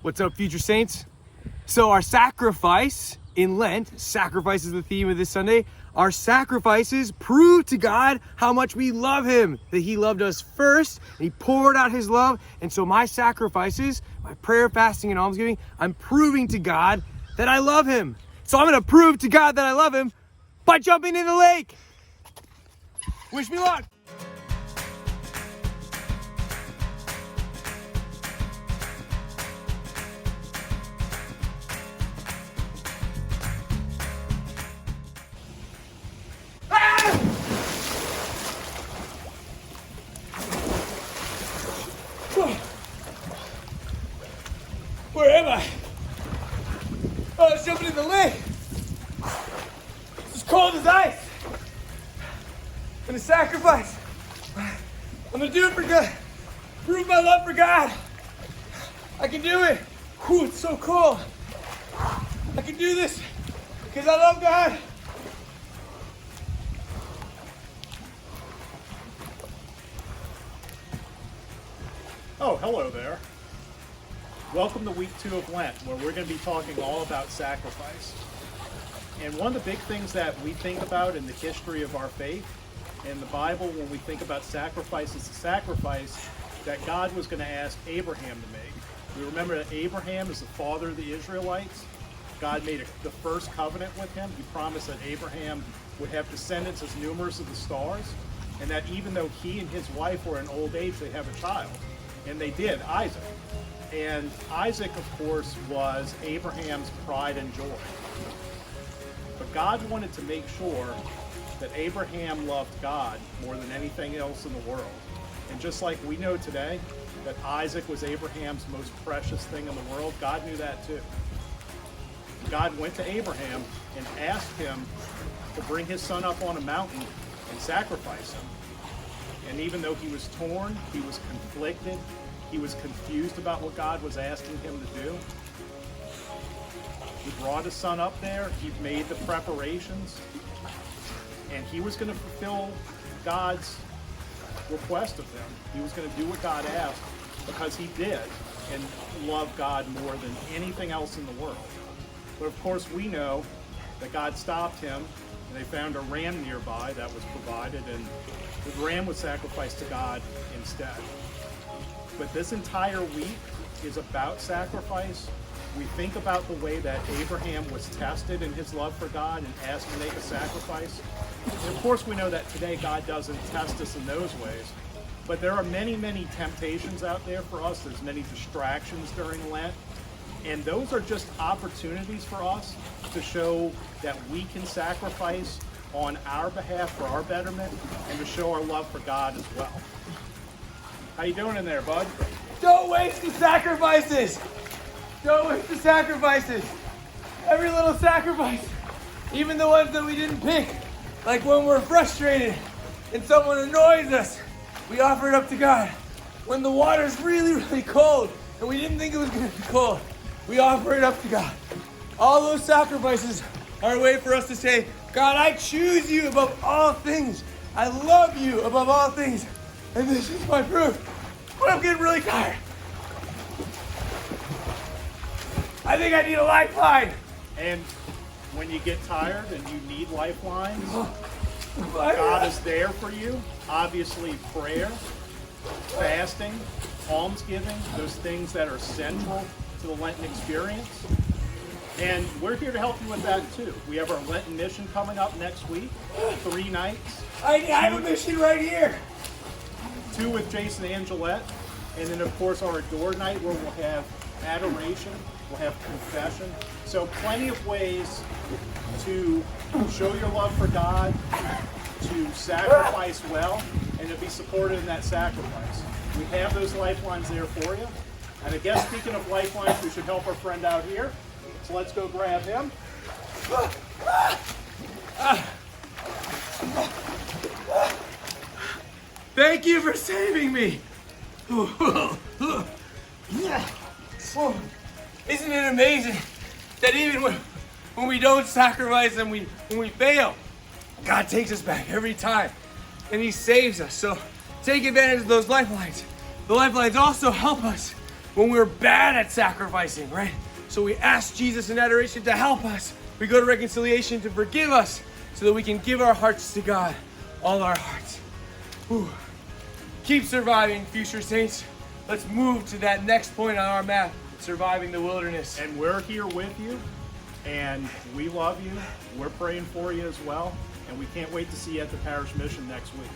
What's up, future saints? So our sacrifice in Lent, sacrifice is the theme of this Sunday. Our sacrifices prove to God how much we love him, that he loved us first, and he poured out his love. And so my sacrifices, my prayer, fasting, and almsgiving, I'm proving to God that I love him. So I'm gonna prove to God that I love him by jumping in the lake. Wish me luck. Where am I? Oh, I was jumping in the lake. It's as cold as ice. I'm gonna sacrifice. I'm gonna do it for God. Prove my love for God. I can do it. Whew, it's so cold. I can do this because I love God. Oh, hello there. Welcome to week 2 of Lent, where we're going to be talking all about sacrifice. And one of the big things that we think about in the history of our faith, in the Bible, when we think about sacrifice, is the sacrifice that God was going to ask Abraham to make. We remember that Abraham is the father of the Israelites. God made the first covenant with him. He promised that Abraham would have descendants as numerous as the stars, and that even though he and his wife were in old age, they'd have a child. And they did, Isaac. And Isaac, of course, was Abraham's pride and joy. But God wanted to make sure that Abraham loved God more than anything else in the world. And just like we know today that Isaac was Abraham's most precious thing in the world, God knew that too. God went to Abraham and asked him to bring his son up on a mountain and sacrifice him. And even though he was torn, he was conflicted, he was confused about what God was asking him to do, he brought his son up there, he made the preparations, and he was going to fulfill God's request of him. He was going to do what God asked because he did and loved God more than anything else in the world. But of course we know that God stopped him, and they found a ram nearby that was provided, and the ram was sacrificed to God instead. But this entire week is about sacrifice. We think about the way that Abraham was tested in his love for God and asked to make a sacrifice. And of course we know that today God doesn't test us in those ways. But there are many, many temptations out there for us. There's many distractions during Lent. And those are just opportunities for us to show that we can sacrifice on our behalf for our betterment and to show our love for God as well. How you doing in there, bud? Don't waste the sacrifices. Don't waste the sacrifices. Every little sacrifice, even the ones that we didn't pick, like when we're frustrated and someone annoys us, we offer it up to God. When the water's really, really cold and we didn't think it was going to be cold, we offer it up to God. All those sacrifices are a way for us to say, God, I choose you above all things. I love you above all things. And this is my proof. But I'm getting really tired. I think I need a lifeline. And when you get tired and you need lifelines, God is there for you. Obviously, prayer, fasting, almsgiving, those things that are central to the Lenten experience. And we're here to help you with that too. We have our Lenten mission coming up next week, 3 nights. I have a mission right here. 2 with Jason and Gillette. And then of course our Adore night where we'll have adoration, we'll have confession. So plenty of ways to show your love for God, to sacrifice well, and to be supported in that sacrifice. We have those lifelines there for you. And I guess speaking of lifelines, we should help our friend out here. So let's go grab him. Thank you for saving me. Isn't it amazing that even when we don't sacrifice and when we fail, God takes us back every time and he saves us. So take advantage of those lifelines. The lifelines also help us when we were bad at sacrificing, right? So we ask Jesus in adoration to help us. We go to reconciliation to forgive us so that we can give our hearts to God, all our hearts. Whew. Keep surviving, future saints. Let's move to that next point on our map, surviving the wilderness. And we're here with you, and we love you. We're praying for you as well, and we can't wait to see you at the parish mission next week.